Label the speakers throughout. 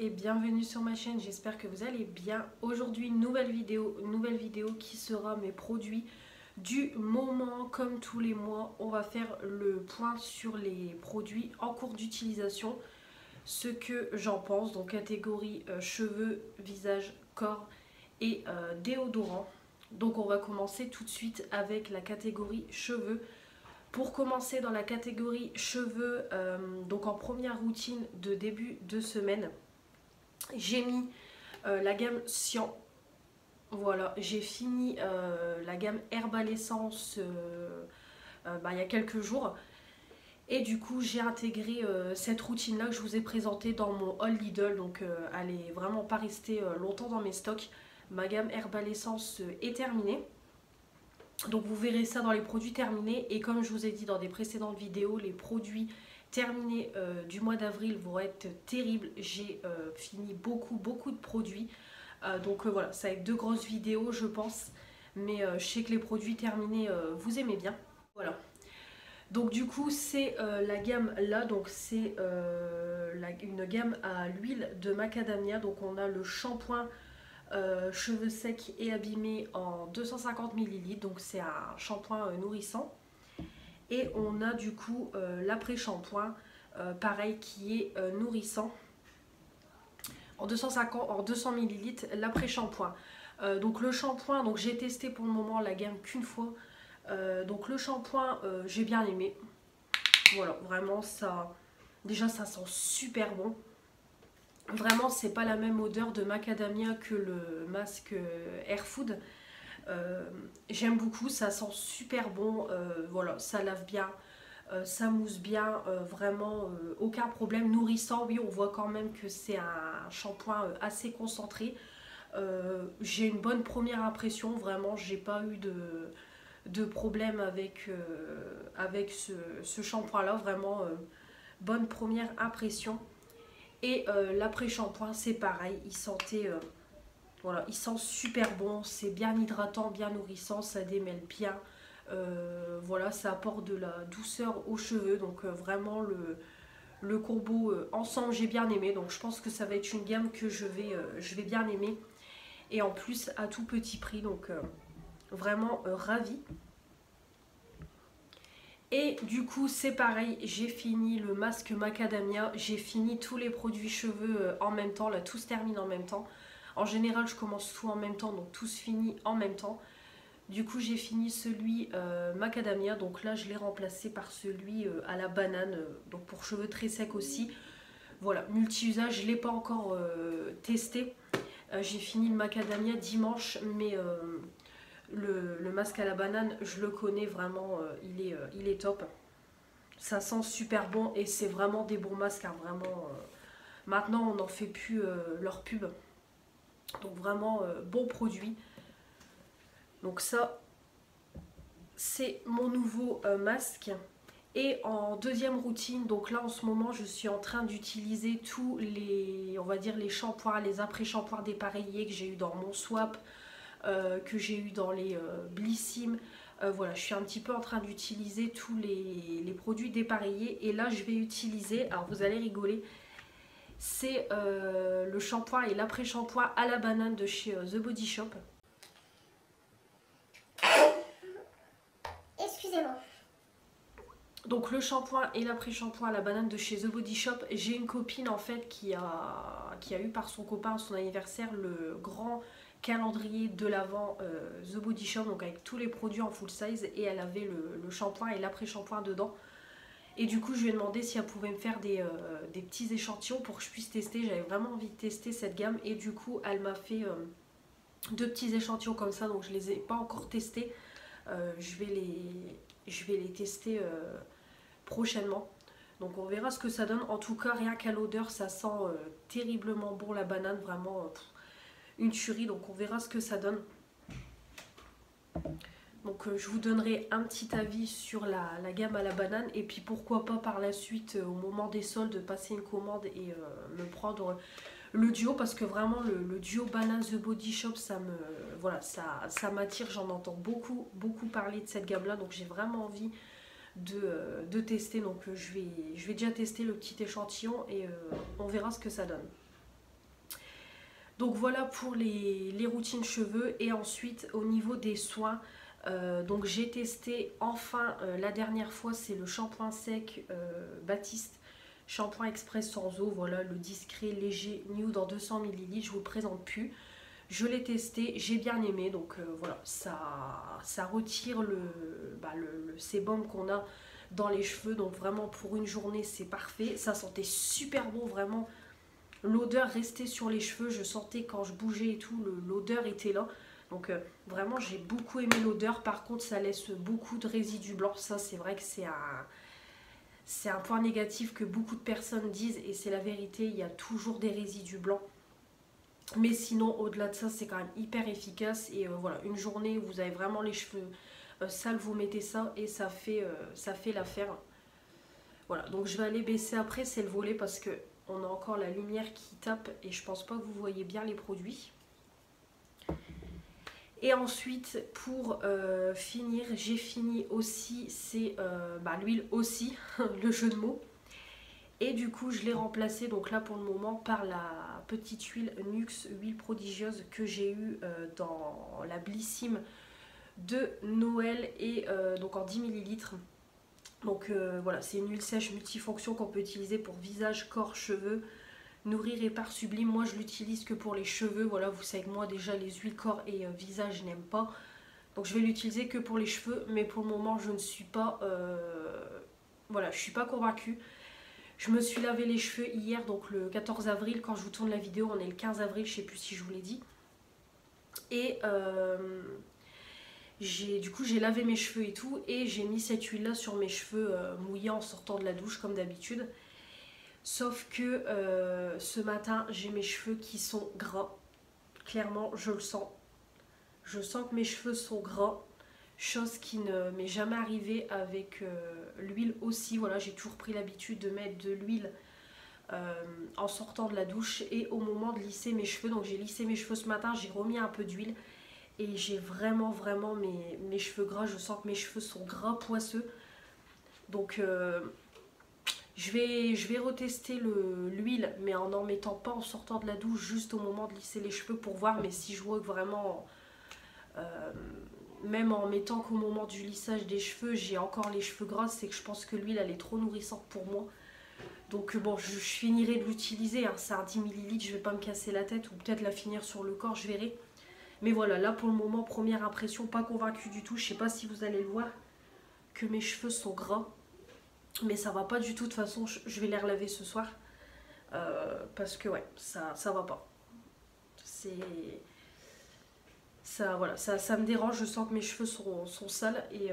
Speaker 1: et bienvenue sur ma chaîne, j'espère que vous allez bien. Aujourd'hui nouvelle vidéo qui sera mes produits du moment. Comme tous les mois, on va faire le point sur les produits en cours d'utilisation, ce que j'en pense, donc catégorie cheveux, visage, corps et déodorant. Donc on va commencer tout de suite avec la catégorie cheveux. Pour commencer dans la catégorie cheveux, donc en première routine de début de semaine, j'ai mis la gamme Cyan. Voilà, j'ai fini la gamme Herbalescence il y a quelques jours. Et du coup, j'ai intégré cette routine-là que je vous ai présentée dans mon haul Lidl. Donc, elle n'est vraiment pas restée longtemps dans mes stocks. Ma gamme Herbalescence est terminée. Donc vous verrez ça dans les produits terminés, et comme je vous ai dit dans des précédentes vidéos, les produits terminés du mois d'avril vont être terribles. J'ai fini beaucoup de produits, donc voilà, ça va être deux grosses vidéos je pense, mais je sais que les produits terminés vous aimez bien. Voilà, donc du coup c'est la gamme là, donc c'est une gamme à l'huile de macadamia. Donc on a le shampoing cheveux secs et abîmés en 250 ml, donc c'est un shampoing nourrissant. Et on a du coup l'après-shampoing, pareil, qui est nourrissant en 200 ml, l'après-shampoing. Donc le shampoing, donc j'ai testé pour le moment la gamme qu'une fois. Donc le shampoing, j'ai bien aimé. Voilà, vraiment ça, déjà ça sent super bon. Vraiment, c'est pas la même odeur de macadamia que le masque Air Food. J'aime beaucoup, ça sent super bon. Voilà, ça lave bien, ça mousse bien, vraiment aucun problème. Nourrissant, oui, on voit quand même que c'est un shampoing assez concentré. J'ai une bonne première impression, vraiment, j'ai pas eu de problème avec ce shampoing là. Vraiment bonne première impression. Et l'après-shampoing, c'est pareil, il sentait, voilà, il sent super bon, c'est bien hydratant, bien nourrissant, ça démêle bien. Voilà, ça apporte de la douceur aux cheveux, donc vraiment le combo ensemble, j'ai bien aimé. Donc je pense que ça va être une gamme que je vais bien aimer. Et en plus, à tout petit prix, donc vraiment ravie. Et du coup c'est pareil, j'ai fini le masque macadamia, j'ai fini tous les produits cheveux en même temps, là tout se termine en même temps. En général je commence tout en même temps, donc tout se finit en même temps. Du coup j'ai fini celui macadamia, donc là je l'ai remplacé par celui à la banane, donc pour cheveux très secs aussi. Voilà, multi-usage, je ne l'ai pas encore testé. J'ai fini le macadamia dimanche, mais le masque à la banane, je le connais vraiment, il est top. Ça sent super bon et c'est vraiment des bons masques, hein, vraiment. Maintenant, on n'en fait plus leur pub. Donc vraiment, bon produit. Donc ça, c'est mon nouveau masque. Et en deuxième routine, donc là en ce moment, je suis en train d'utiliser tous les, on va dire, les shampoings, les après-shampoings dépareillés que j'ai eu dans mon swap, que j'ai eu dans les Blissim. Voilà, je suis un petit peu en train d'utiliser tous les produits dépareillés. Et là, je vais utiliser, alors vous allez rigoler, c'est le shampoing et l'après-shampoing à la banane de chez The Body Shop.
Speaker 2: Excusez-moi.
Speaker 1: Donc le shampoing et l'après-shampoing à la banane de chez The Body Shop. J'ai une copine en fait qui a eu par son copain à son anniversaire le grand calendrier de l'Avent The Body Shop, donc avec tous les produits en full size, et elle avait le shampoing et l'après-shampoing dedans. Et du coup je lui ai demandé si elle pouvait me faire des petits échantillons pour que je puisse tester. J'avais vraiment envie de tester cette gamme, et du coup elle m'a fait deux petits échantillons comme ça, donc je les ai pas encore testés. Je vais les tester prochainement. Donc on verra ce que ça donne. En tout cas, rien qu'à l'odeur, ça sent terriblement bon la banane, vraiment une tuerie. Donc on verra ce que ça donne. Donc je vous donnerai un petit avis sur la gamme à la banane, et puis pourquoi pas par la suite au moment des soldes passer une commande et me prendre le duo, parce que vraiment le duo banane The Body Shop, voilà, ça m'attire. J'en entends beaucoup parler de cette gamme là, donc j'ai vraiment envie de tester. Donc je vais déjà tester le petit échantillon et on verra ce que ça donne. Donc voilà pour les routines cheveux. Et ensuite au niveau des soins, donc j'ai testé enfin la dernière fois, c'est le shampoing sec Baptiste. Shampoing express sans eau, voilà le discret léger nude en 200 ml, je vous le présente plus. Je l'ai testé, j'ai bien aimé, donc voilà, ça retire le sébum qu'on a dans les cheveux, donc vraiment pour une journée c'est parfait. Ça sentait super bon, vraiment. L'odeur restait sur les cheveux, je sentais quand je bougeais et tout, l'odeur était là. Donc vraiment j'ai beaucoup aimé l'odeur. Par contre ça laisse beaucoup de résidus blancs. Ça c'est vrai que c'est un point négatif que beaucoup de personnes disent. Et c'est la vérité, il y a toujours des résidus blancs. Mais sinon au-delà de ça c'est quand même hyper efficace. Et voilà, une journée où vous avez vraiment les cheveux sales, vous mettez ça et ça fait l'affaire. Voilà, donc je vais aller baisser après, c'est le volet parce que on a encore la lumière qui tape et je pense pas que vous voyez bien les produits. Et ensuite pour finir, j'ai fini aussi, c'est l'huile aussi, le jeu de mots. Et du coup je l'ai remplacé donc là pour le moment par la petite huile Nux, huile prodigieuse que j'ai eue dans la Blissim de Noël et donc en 10 ml. Donc voilà, c'est une huile sèche multifonction qu'on peut utiliser pour visage, corps, cheveux. Nourrir et par sublime, moi je l'utilise que pour les cheveux. Voilà, vous savez que moi déjà les huiles corps et visage je n'aime pas. Donc je vais l'utiliser que pour les cheveux. Mais pour le moment je ne suis pas... voilà, je suis pas convaincue. Je me suis lavé les cheveux hier, donc le 14 avril. Quand je vous tourne la vidéo, on est le 15 avril, je ne sais plus si je vous l'ai dit. Et... du coup j'ai lavé mes cheveux et tout et j'ai mis cette huile là sur mes cheveux mouillés en sortant de la douche comme d'habitude. Sauf que ce matin j'ai mes cheveux qui sont gras. Clairement je le sens. Je sens que mes cheveux sont gras. Chose qui ne m'est jamais arrivée avec l'huile aussi. Voilà, j'ai toujours pris l'habitude de mettre de l'huile en sortant de la douche et au moment de lisser mes cheveux. Donc j'ai lissé mes cheveux ce matin, j'ai remis un peu d'huile. Et j'ai vraiment mes cheveux gras. Je sens que mes cheveux sont gras, poisseux. Donc je vais retester l'huile, mais en n'en mettant pas en sortant de la douche, juste au moment de lisser les cheveux pour voir. Mais si je vois que vraiment, même en mettant qu'au moment du lissage des cheveux, j'ai encore les cheveux gras, c'est que je pense que l'huile elle est trop nourrissante pour moi. Donc bon, je finirai de l'utiliser. Hein. C'est un 10 ml, je vais pas me casser la tête ou peut-être la finir sur le corps, je verrai. Mais voilà, là pour le moment, première impression, pas convaincue du tout. Je sais pas si vous allez le voir, que mes cheveux sont gras. Mais ça va pas du tout, de toute façon, je vais les relaver ce soir. Parce que ouais, ça va pas. C'est... Ça, voilà, ça me dérange, je sens que mes cheveux sont sales. Et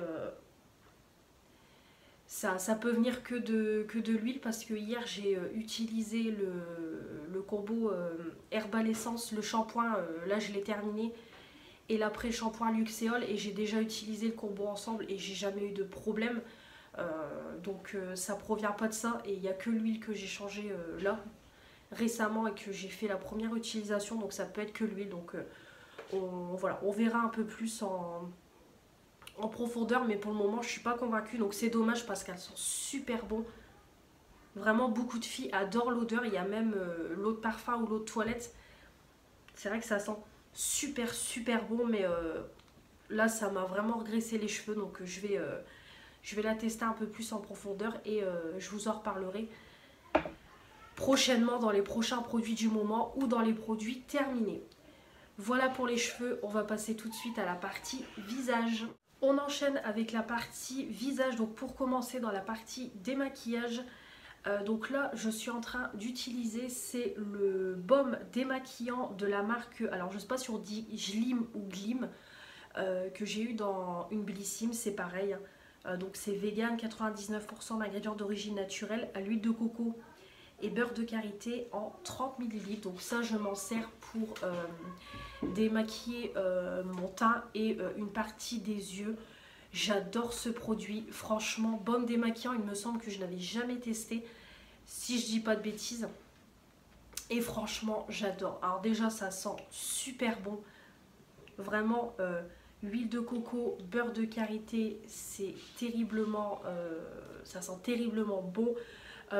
Speaker 1: ça peut venir que de l'huile. Parce que hier, j'ai utilisé le combo Herbal Essence, le shampoing. Là, je l'ai terminé. Et l'après-shampoing Luxéol, et j'ai déjà utilisé le combo ensemble et j'ai jamais eu de problème. Donc ça provient pas de ça. Et il n'y a que l'huile que j'ai changé là récemment et que j'ai fait la première utilisation. Donc ça peut être que l'huile. Donc voilà, on verra un peu plus en profondeur. Mais pour le moment je suis pas convaincue. Donc c'est dommage parce qu'elles sont super bonnes. Vraiment beaucoup de filles adorent l'odeur. Il y a même l'eau de parfum ou l'eau de toilette. C'est vrai que ça sent super bon, mais là ça m'a vraiment regraissé les cheveux, donc je vais la tester un peu plus en profondeur et je vous en reparlerai prochainement dans les prochains produits du moment ou dans les produits terminés. Voilà pour les cheveux, on va passer tout de suite à la partie visage. On enchaîne avec la partie visage. Donc pour commencer, dans la partie démaquillage, donc là je suis en train d'utiliser, c'est le baume démaquillant de la marque, alors je sais pas si on dit Glim ou Glim, que j'ai eu dans une Blissim, c'est pareil. Donc c'est vegan, 99% d'ingrédients d'origine naturelle, à l'huile de coco et beurre de karité en 30 ml. Donc ça je m'en sers pour démaquiller mon teint et une partie des yeux. J'adore ce produit, franchement, baume démaquillant, il me semble que je n'avais jamais testé, si je dis pas de bêtises. Et franchement, j'adore. Alors déjà, ça sent super bon. Vraiment, huile de coco, beurre de karité, c'est terriblement, ça sent terriblement bon.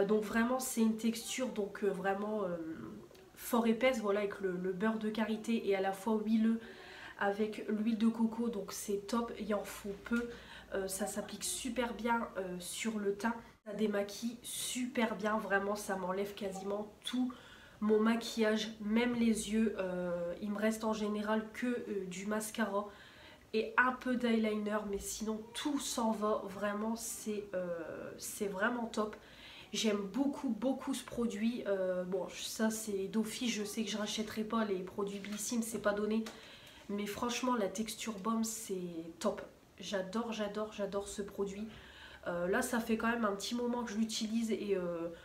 Speaker 1: Donc vraiment, c'est une texture donc vraiment fort épaisse, voilà, avec le beurre de karité et à la fois huileux avec l'huile de coco, donc c'est top, il en faut peu. Ça s'applique super bien sur le teint, ça démaquille super bien, vraiment ça m'enlève quasiment tout mon maquillage, même les yeux. Il me reste en général que du mascara et un peu d'eyeliner, mais sinon tout s'en va, vraiment c'est vraiment top. J'aime beaucoup ce produit. Bon, ça c'est d'office, je sais que je rachèterai pas les produits Blissim, c'est pas donné, mais franchement la texture baume c'est top. J'adore ce produit. Là ça fait quand même un petit moment que je l'utilise et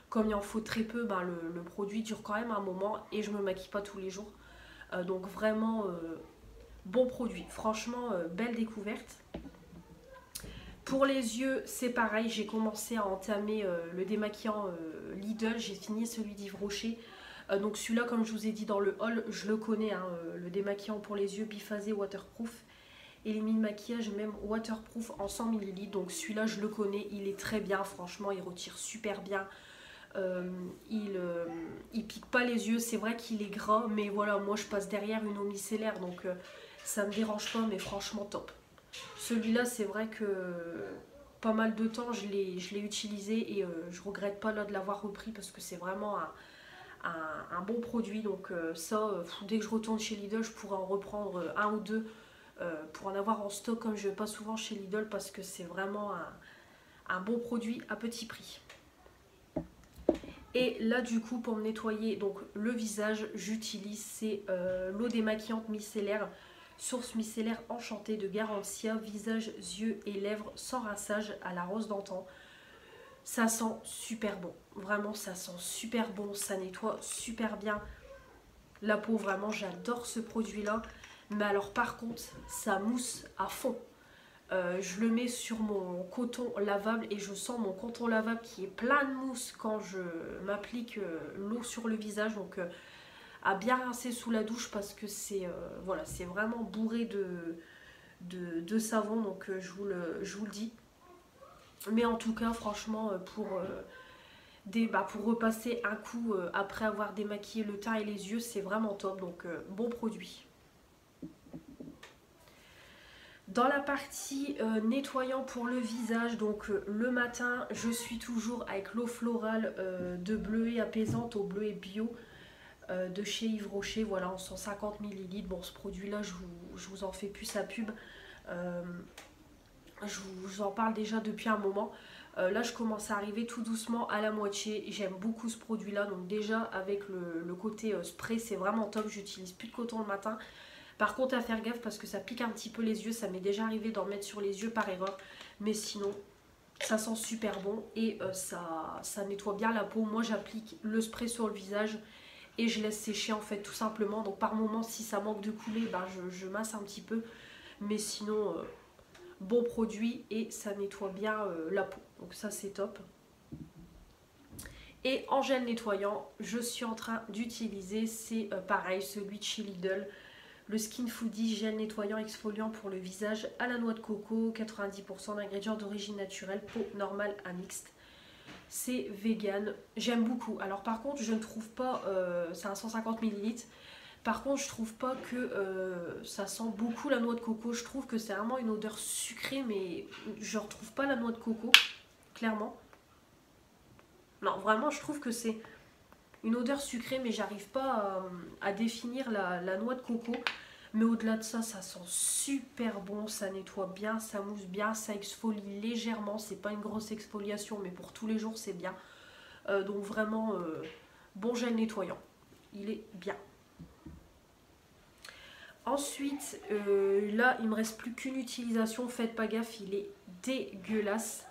Speaker 1: comme il en faut très peu, ben, le produit dure quand même un moment et je me maquille pas tous les jours. Donc vraiment bon produit, franchement belle découverte. Pour les yeux c'est pareil, j'ai commencé à entamer le démaquillant Lidl, j'ai fini celui d'Yves Rocher. Donc celui-là, comme je vous ai dit dans le haul, je le connais, hein, le démaquillant pour les yeux biphasé waterproof. Et les mini maquillage même waterproof en 100 ml. Donc celui-là je le connais, il est très bien, franchement il retire super bien. Il pique pas les yeux, c'est vrai qu'il est gras, mais voilà, moi je passe derrière une eau micellaire, donc ça me dérange pas, mais franchement top. Celui-là c'est vrai que pas mal de temps je l'ai utilisé et je regrette pas là de l'avoir repris parce que c'est vraiment un bon produit. Donc ça, dès que je retourne chez Lidl, je pourrais en reprendre un ou deux pour en avoir en stock, comme je vais pas souvent chez Lidl, parce que c'est vraiment un bon produit à petit prix. Et là du coup pour me nettoyer donc le visage, j'utilise c'est l'eau démaquillante micellaire, source micellaire enchantée de Garantia, visage, yeux et lèvres sans rinçage à la rose d'antan. Ça sent super bon, vraiment ça sent super bon, ça nettoie super bien la peau, vraiment j'adore ce produit là. Mais alors par contre ça mousse à fond. Je le mets sur mon coton lavable et je sens mon coton lavable qui est plein de mousse quand je m'applique l'eau sur le visage. Donc à bien rincer sous la douche parce que c'est voilà, c'est vraiment bourré de savon. Donc je vous le dis. Mais en tout cas franchement pour repasser un coup après avoir démaquillé le teint et les yeux, c'est vraiment top. Donc bon produit. Dans la partie nettoyant pour le visage, donc le matin, je suis toujours avec l'eau florale de bleuet apaisante au bleuet bio de chez Yves Rocher, voilà, en 150 ml. Bon, ce produit-là, je vous en fais plus sa pub. Je vous en parle déjà depuis un moment. Là, je commence à arriver tout doucement à la moitié. J'aime beaucoup ce produit-là. Donc déjà, avec le côté spray, c'est vraiment top. J'utilise plus de coton le matin. Par contre, à faire gaffe parce que ça pique un petit peu les yeux. Ça m'est déjà arrivé d'en mettre sur les yeux par erreur. Mais sinon, ça sent super bon et ça nettoie bien la peau. Moi, j'applique le spray sur le visage et je laisse sécher en fait tout simplement. Donc par moment, si ça manque de couler, ben, je masse un petit peu. Mais sinon, bon produit et ça nettoie bien la peau. Donc ça, c'est top. Et en gel nettoyant, je suis en train d'utiliser, c'est pareil, celui de chez Lidl. Le Skin Foodie gel nettoyant exfoliant pour le visage à la noix de coco, 90% d'ingrédients d'origine naturelle, peau normale à mixte. C'est vegan, j'aime beaucoup. Alors par contre, je ne trouve pas, c'est un 150 ml. Par contre, je trouve pas que ça sent beaucoup la noix de coco. Je trouve que c'est vraiment une odeur sucrée, mais je retrouve pas la noix de coco, clairement. Non, vraiment, je trouve que c'est une odeur sucrée, mais j'arrive pas à définir la noix de coco. Mais au-delà de ça, ça sent super bon, ça nettoie bien, ça mousse bien, ça exfolie légèrement. C'est pas une grosse exfoliation, mais pour tous les jours, c'est bien. Donc vraiment, bon gel nettoyant. Il est bien. Ensuite, là, il me reste plus qu'une utilisation. Faites pas gaffe, il est dégueulasse.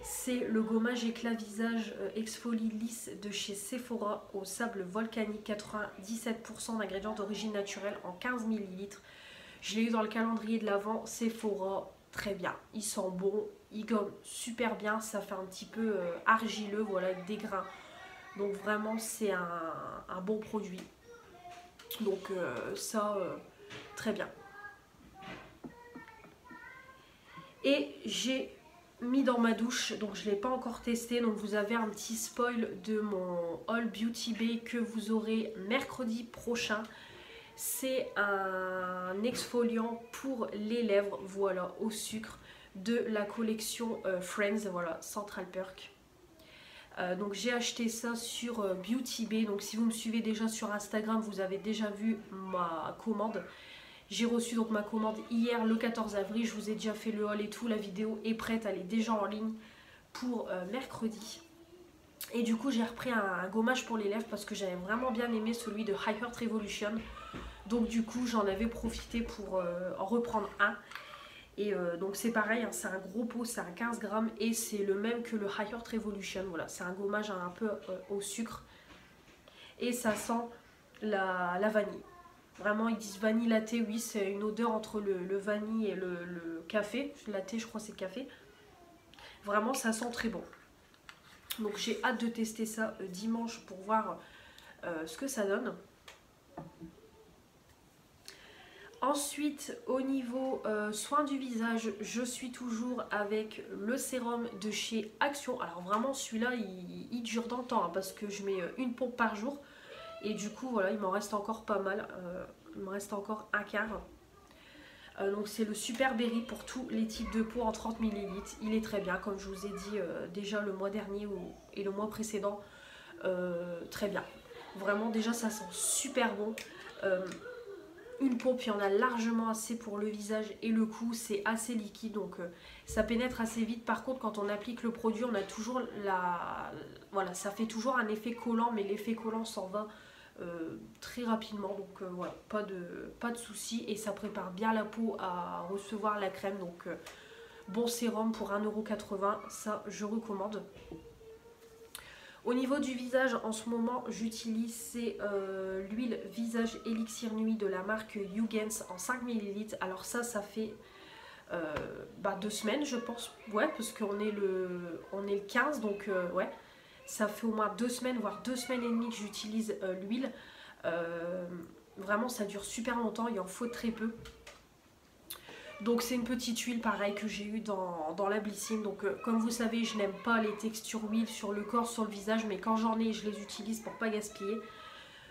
Speaker 1: C'est le gommage éclat visage exfolie lisse de chez Sephora au sable volcanique, 97% d'ingrédients d'origine naturelle en 15 ml. Je l'ai eu dans le calendrier de l'Avent, Sephora, très bien. Il sent bon, il gomme super bien, ça fait un petit peu argileux, voilà, avec des grains. Donc vraiment, c'est un bon produit. Donc ça, très bien. Et j'ai mis dans ma douche, donc je ne l'ai pas encore testé. Donc vous avez un petit spoil de mon All Beauty Bay que vous aurez mercredi prochain. C'est un exfoliant pour les lèvres, voilà, au sucre de la collection Friends, voilà, Central Perk. Donc j'ai acheté ça sur Beauty Bay. Donc si vous me suivez déjà sur Instagram, vous avez déjà vu ma commande. J'ai reçu donc ma commande hier le 14 avril. Je vous ai déjà fait le haul et tout. La vidéo est prête, elle est déjà en ligne pour mercredi. Et du coup j'ai repris un gommage pour les lèvres parce que j'avais vraiment bien aimé celui de High Heart Revolution. Donc du coup j'en avais profité pour en reprendre un. Et donc c'est pareil, hein, c'est un gros pot, c'est un 15 grammes et c'est le même que le High Heart Revolution. Voilà, c'est un gommage un peu au sucre. Et ça sent la vanille. Vraiment ils disent vanille latte, oui c'est une odeur entre le vanille et le café. Latte je crois c'est café. Vraiment ça sent très bon. Donc j'ai hâte de tester ça dimanche pour voir ce que ça donne. Ensuite, au niveau soin du visage, je suis toujours avec le sérum de chez Action. Alors vraiment, celui-là, il dure dans le temps hein, parce que je mets une pompe par jour. Et du coup, voilà, il m'en reste encore pas mal. Il me reste encore un quart. Donc c'est le Super Berry pour tous les types de peau en 30 ml. Il est très bien, comme je vous ai dit déjà le mois dernier et le mois précédent. Très bien. Vraiment, déjà, ça sent super bon. Une pompe, il y en a largement assez pour le visage et le cou, c'est assez liquide donc ça pénètre assez vite. Par contre quand on applique le produit on a toujours voilà, ça fait toujours un effet collant mais l'effet collant s'en va très rapidement donc voilà, pas de souci et ça prépare bien la peau à recevoir la crème donc bon sérum pour 1,80 €, ça je recommande. Au niveau du visage, en ce moment, j'utilise l'huile visage élixir nuit de la marque Hugens en 5 ml. Alors ça fait 2 semaines, je pense. Ouais, parce qu'on est le 15, donc ouais. Ça fait au moins 2 semaines, voire 2 semaines et demie que j'utilise l'huile. Vraiment, ça dure super longtemps, il en faut très peu. Donc c'est une petite huile pareil que j'ai eu dans la Blyssine. Donc comme vous savez je n'aime pas les textures huile sur le corps, sur le visage. Mais quand j'en ai je les utilise pour pas gaspiller.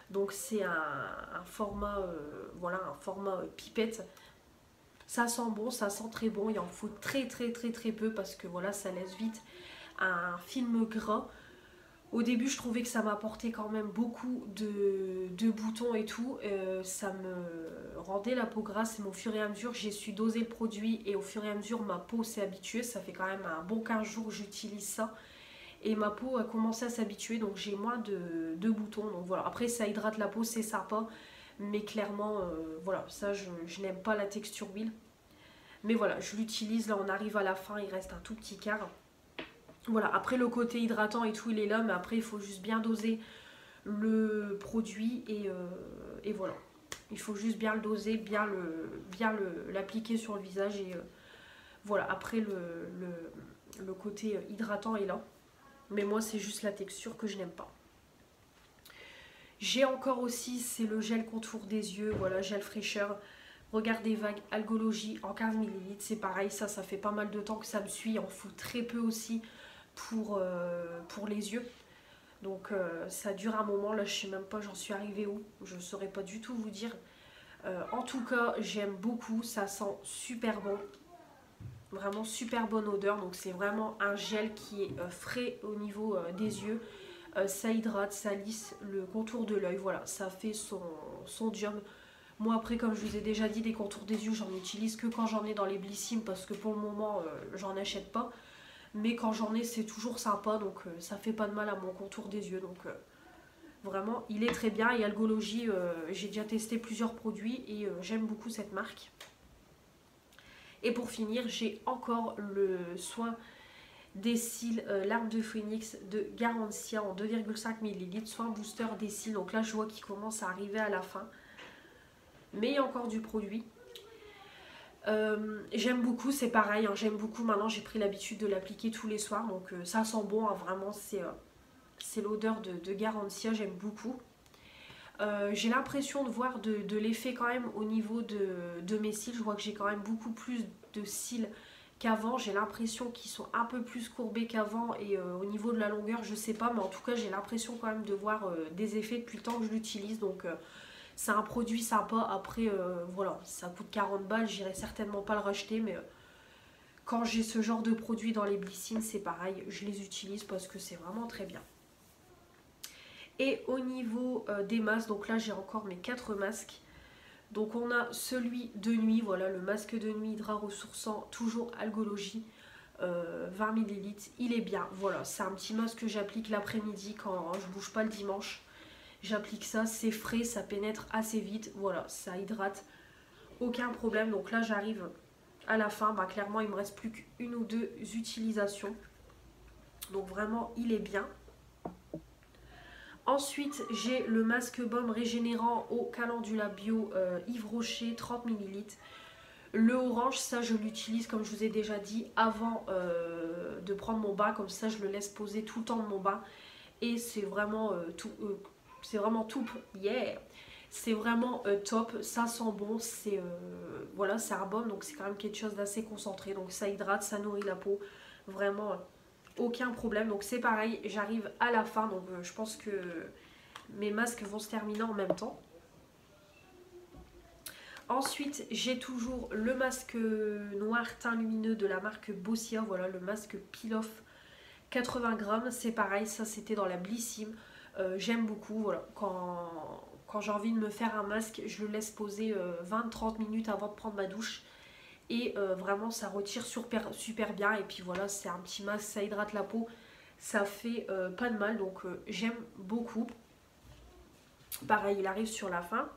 Speaker 1: Donc c'est un format voilà, un format pipette. Ça sent bon, ça sent très bon. Il en faut très peu parce que voilà ça laisse vite un film gras. Au début, je trouvais que ça m'apportait quand même beaucoup de boutons et tout. Ça me rendait la peau grasse. Et au fur et à mesure, j'ai su doser le produit. Et au fur et à mesure, ma peau s'est habituée. Ça fait quand même un bon 15 jours que j'utilise ça. Et ma peau a commencé à s'habituer. Donc j'ai moins de boutons. Donc voilà. Après, ça hydrate la peau, c'est sympa. Mais clairement, voilà, ça, je n'aime pas la texture huile. Mais voilà, je l'utilise. Là, on arrive à la fin. Il reste un tout petit quart. Voilà, après le côté hydratant et tout, il est là, mais après il faut juste bien doser le produit et voilà. Il faut juste bien le doser, bien l'appliquer sur le visage et voilà. Après le côté hydratant est là, mais moi c'est juste la texture que je n'aime pas. J'ai encore aussi, c'est le gel contour des yeux, voilà, gel fraîcheur. Regardez Vague Algologie en 15 ml, c'est pareil, ça fait pas mal de temps que ça me suit, il en faut très peu aussi. Pour les yeux donc ça dure un moment, là je sais même pas j'en suis arrivée où, je ne saurais pas du tout vous dire. En tout cas j'aime beaucoup, ça sent super bon, vraiment super bonne odeur. Donc c'est vraiment un gel qui est frais au niveau des yeux, ça hydrate, ça lisse le contour de l'œil, voilà, ça fait son job. Moi après comme je vous ai déjà dit, les contours des yeux j'en utilise que quand j'en ai dans les Blyssine parce que pour le moment j'en achète pas. Mais quand j'en ai c'est toujours sympa donc ça fait pas de mal à mon contour des yeux. Donc vraiment il est très bien et Algologie j'ai déjà testé plusieurs produits et j'aime beaucoup cette marque. Et pour finir j'ai encore le soin des cils l'arme de phoenix de Garantia en 2,5 ml, soin booster des cils. Donc là je vois qu'il commence à arriver à la fin mais il y a encore du produit. J'aime beaucoup, c'est pareil, hein, j'aime beaucoup. Maintenant j'ai pris l'habitude de l'appliquer tous les soirs, donc ça sent bon, hein, vraiment c'est l'odeur de Garantia, j'aime beaucoup. J'ai l'impression de voir de l'effet quand même au niveau de mes cils. Je vois que j'ai quand même beaucoup plus de cils qu'avant. J'ai l'impression qu'ils sont un peu plus courbés qu'avant et au niveau de la longueur, je sais pas, mais en tout cas j'ai l'impression quand même de voir des effets depuis le temps que je l'utilise. Donc c'est un produit sympa. Après voilà, ça coûte 40 balles, j'irai certainement pas le racheter, mais quand j'ai ce genre de produit dans les Blissim, c'est pareil, je les utilise parce que c'est vraiment très bien. Et au niveau des masques, donc là j'ai encore mes 4 masques. Donc on a celui de nuit, voilà le masque de nuit Hydra ressourçant, toujours algologie, 20 ml, il est bien. Voilà, c'est un petit masque que j'applique l'après-midi quand je bouge pas le dimanche. J'applique ça, c'est frais, ça pénètre assez vite, voilà, ça hydrate, aucun problème. Donc là j'arrive à la fin, bah, clairement il me reste plus qu'une ou deux utilisations. Donc vraiment il est bien. Ensuite, j'ai le masque baume régénérant au calendula bio Yves Rocher, 30 ml. Le orange, ça je l'utilise comme je vous ai déjà dit avant de prendre mon bain. Comme ça, je le laisse poser tout le temps de mon bain. Et c'est vraiment tout, yeah. C'est vraiment top, ça sent bon, c'est voilà, c'est un baume, donc c'est quand même quelque chose d'assez concentré. Donc ça hydrate, ça nourrit la peau, vraiment aucun problème. Donc c'est pareil, j'arrive à la fin, donc je pense que mes masques vont se terminer en même temps. Ensuite j'ai toujours le masque noir teint lumineux de la marque Bossia, voilà le masque Peel Off 80 grammes, c'est pareil, ça c'était dans la Blissim. J'aime beaucoup, voilà, quand j'ai envie de me faire un masque, je le laisse poser 20-30 minutes avant de prendre ma douche. Et vraiment ça retire super bien. Et puis voilà, c'est un petit masque, ça hydrate la peau, ça fait pas de mal, donc j'aime beaucoup. Pareil, il arrive sur la fin.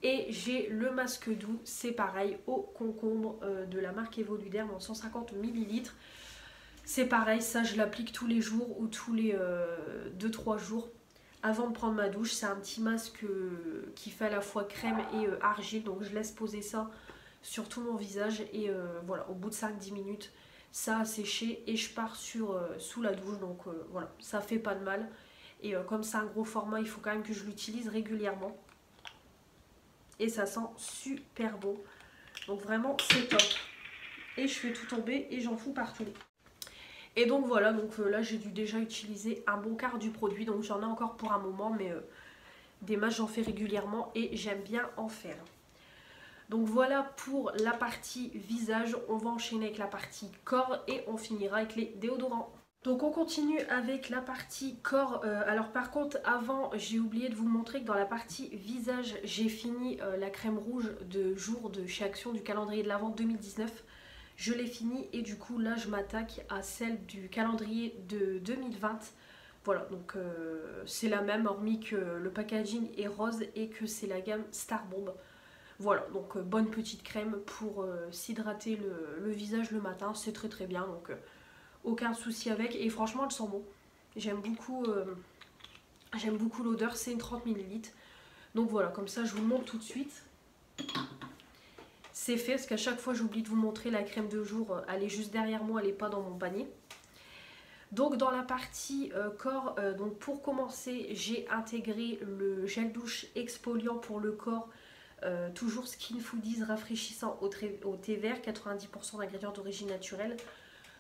Speaker 1: Et j'ai le masque doux, c'est pareil, au concombre de la marque Evoluderm en 150 ml. C'est pareil, ça je l'applique tous les jours ou tous les 2-3 jours avant de prendre ma douche. C'est un petit masque qui fait à la fois crème et argile, donc je laisse poser ça sur tout mon visage et voilà, au bout de 5-10 minutes ça a séché et je pars sous la douche. Donc voilà, ça fait pas de mal. Et comme c'est un gros format, il faut quand même que je l'utilise régulièrement. Et ça sent super bon. Donc vraiment c'est top. Et je fais tout tomber et j'en fous partout. Et donc voilà, donc là j'ai dû déjà utiliser un bon quart du produit. Donc j'en ai encore pour un moment, mais des masques j'en fais régulièrement et j'aime bien en faire. Donc voilà pour la partie visage. On va enchaîner avec la partie corps et on finira avec les déodorants. Donc on continue avec la partie corps. Alors par contre avant j'ai oublié de vous montrer que dans la partie visage j'ai fini la crème rouge de jour de chez Action du calendrier de l'Avent 2019. Je l'ai fini et du coup là je m'attaque à celle du calendrier de 2020. Voilà, donc c'est la même hormis que le packaging est rose et que c'est la gamme Star Bomb. Voilà, donc bonne petite crème pour s'hydrater le visage le matin, c'est très bien, donc aucun souci avec. Et franchement elle sent bon, j'aime beaucoup l'odeur, c'est une 30 ml. Donc voilà, comme ça je vous le montre tout de suite. C'est fait, parce qu'à chaque fois j'oublie de vous montrer la crème de jour, elle est juste derrière moi, elle n'est pas dans mon panier. Donc dans la partie corps, donc pour commencer j'ai intégré le gel douche exfoliant pour le corps, toujours Skin Foodies rafraîchissant au thé vert, 90% d'ingrédients d'origine naturelle.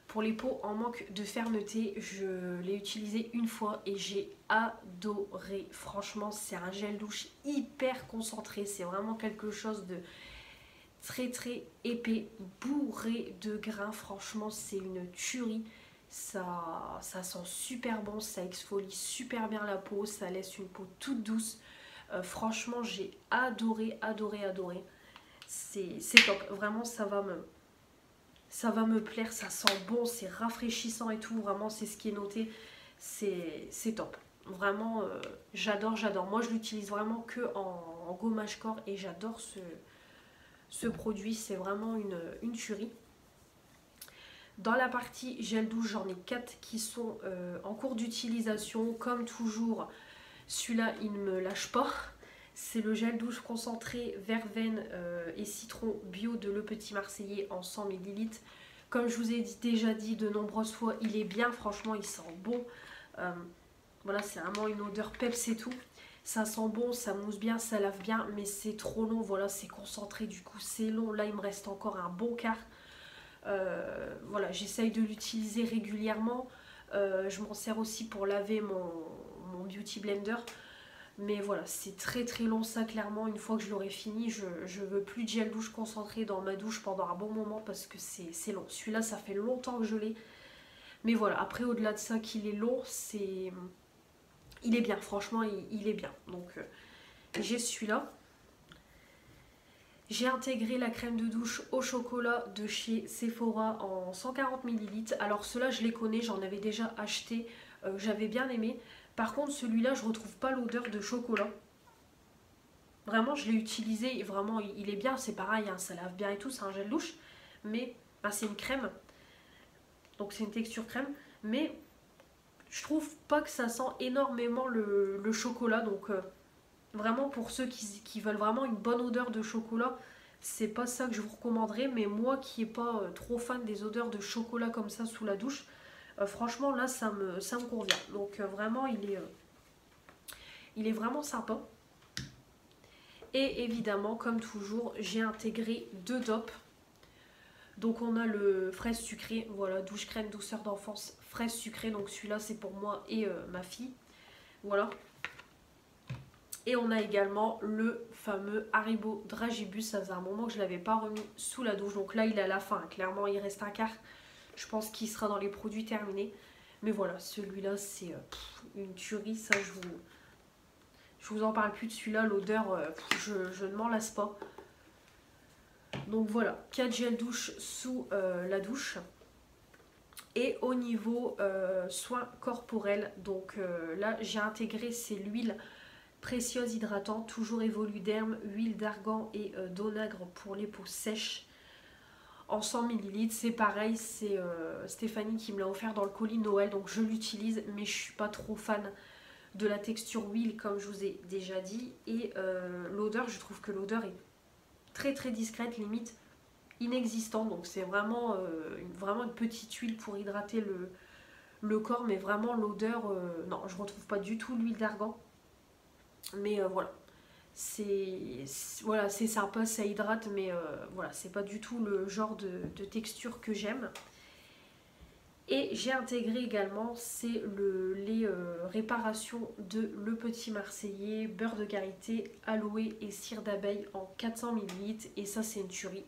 Speaker 1: Pour les peaux en manque de fermeté, je l'ai utilisé une fois et j'ai adoré. Franchement c'est un gel douche hyper concentré, c'est vraiment quelque chose de très épais, bourré de grains. Franchement c'est une tuerie. Ça sent super bon, ça exfolie super bien la peau, ça laisse une peau toute douce. Franchement j'ai adoré. C'est top, vraiment ça va me plaire, ça sent bon, c'est rafraîchissant et tout, vraiment c'est ce qui est noté, c'est top. Vraiment j'adore. Moi je l'utilise vraiment que en gommage corps et j'adore ce produit, c'est vraiment une tuerie. Dans la partie gel douche, j'en ai 4 qui sont en cours d'utilisation. Comme toujours, celui-là, il ne me lâche pas. C'est le gel douche concentré verveine et citron bio de Le Petit Marseillais en 100 ml. Comme je vous ai déjà dit de nombreuses fois, il est bien, franchement, il sent bon. Voilà, c'est vraiment une odeur peps et tout. Ça sent bon, ça mousse bien, ça lave bien, mais c'est trop long. Voilà, c'est concentré, du coup c'est long. Là il me reste encore un bon quart. Voilà, j'essaye de l'utiliser régulièrement. Je m'en sers aussi pour laver mon beauty blender. Mais voilà, c'est très très long ça clairement. Une fois que je l'aurai fini, je veux plus de gel douche concentré dans ma douche pendant un bon moment parce que c'est long. Celui-là, ça fait longtemps que je l'ai. Mais voilà, après au-delà de ça qu'il est long, il est bien, franchement il est bien. Donc j'ai celui-là. J'ai intégré la crème de douche au chocolat de chez Sephora en 140 ml. Alors ceux-là je les connais, j'en avais déjà acheté, j'avais bien aimé. Par contre celui-là je retrouve pas l'odeur de chocolat. Vraiment je l'ai utilisé et vraiment il est bien, c'est pareil, hein, ça lave bien et tout, c'est un gel douche. Mais c'est une crème, donc c'est une texture crème. Mais je trouve pas que ça sent énormément le chocolat. Donc vraiment pour ceux qui veulent vraiment une bonne odeur de chocolat, c'est pas ça que je vous recommanderais. Mais moi qui n'ai pas trop fan des odeurs de chocolat comme ça sous la douche, franchement là ça me convient. Donc vraiment il est vraiment sympa. Et évidemment comme toujours j'ai intégré 2 dopes. Donc on a le fraise sucrée, voilà, douche crème douceur d'enfance, fraise sucrée. Donc celui-là c'est pour moi et ma fille, voilà. Et on a également le fameux Haribo Dragibus. Ça faisait un moment que je ne l'avais pas remis sous la douche. Donc là, il est à la fin. Clairement, il reste un quart. Je pense qu'il sera dans les produits terminés. Mais voilà, celui-là, c'est une tuerie. Ça, je vous en parle plus de celui-là. L'odeur, je ne m'en lasse pas. Donc voilà, 4 gels douche sous la douche. Et au niveau soins corporels, donc là, j'ai intégré, c'est l'huile précieuse hydratante, toujours Evoluderm, huile d'argan et d'onagre pour les peaux sèches en 100 ml. C'est pareil, c'est Stéphanie qui me l'a offert dans le colis Noël, donc je l'utilise, mais je suis pas trop fan de la texture huile comme je vous ai déjà dit. Et l'odeur, je trouve que l'odeur est très très discrète, limite inexistante. Donc c'est vraiment, vraiment une petite huile pour hydrater le corps, mais vraiment l'odeur, non, je retrouve pas du tout l'huile d'argan. Mais voilà, c'est sympa, ça hydrate, mais voilà, c'est pas du tout le genre de texture que j'aime. Et j'ai intégré également, c'est les réparations de Le Petit Marseillais, beurre de karité, aloe et cire d'abeille en 400 ml. Et ça c'est une tuerie.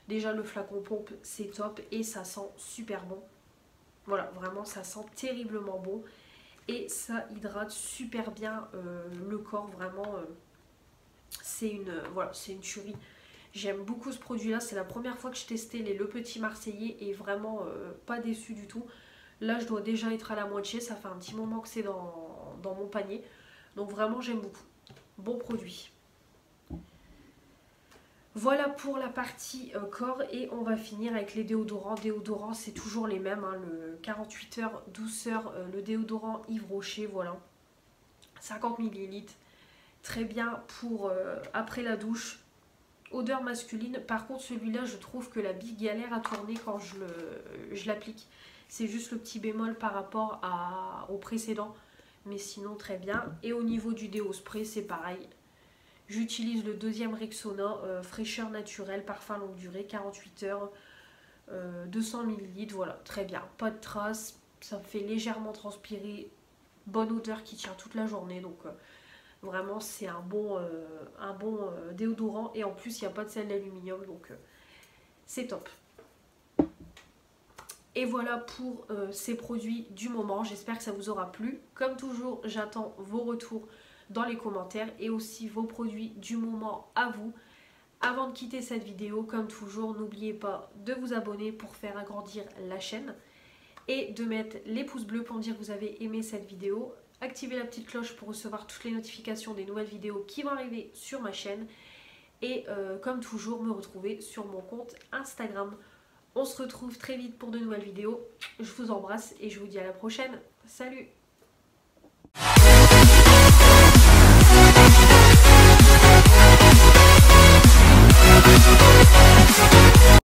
Speaker 1: Déjà le flacon pompe c'est top et ça sent super bon. Voilà, vraiment ça sent terriblement bon. Et ça hydrate super bien le corps, vraiment. C'est une tuerie. J'aime beaucoup ce produit-là. C'est la première fois que je testais les Le Petit Marseillais et vraiment pas déçu du tout. Là, je dois déjà être à la moitié. Ça fait un petit moment que c'est dans mon panier. Donc vraiment, j'aime beaucoup. Bon produit. Voilà pour la partie corps et on va finir avec les déodorants. Déodorants, c'est toujours les mêmes, hein, le 48 heures douceur, le déodorant Yves Rocher, voilà. 50 ml, très bien pour après la douche. Odeur masculine, par contre celui-là je trouve que la bille galère à tourner quand je l'applique. C'est juste le petit bémol par rapport au précédent, mais sinon très bien. Et au niveau du déo spray, c'est pareil. J'utilise le deuxième Rexona, fraîcheur naturelle, parfum longue durée, 48 heures, 200 ml, voilà, très bien. Pas de traces, ça me fait légèrement transpirer, bonne odeur qui tient toute la journée, donc vraiment c'est un bon déodorant. Et en plus il n'y a pas de sel d'aluminium, donc c'est top. Et voilà pour ces produits du moment, j'espère que ça vous aura plu. Comme toujours, j'attends vos retours dans les commentaires et aussi vos produits du moment à vous. Avant de quitter cette vidéo, comme toujours, n'oubliez pas de vous abonner pour faire agrandir la chaîne et de mettre les pouces bleus pour me dire que vous avez aimé cette vidéo. Activez la petite cloche pour recevoir toutes les notifications des nouvelles vidéos qui vont arriver sur ma chaîne. Et comme toujours, me retrouver sur mon compte Instagram. On se retrouve très vite pour de nouvelles vidéos. Je vous embrasse et je vous dis à la prochaine. Salut!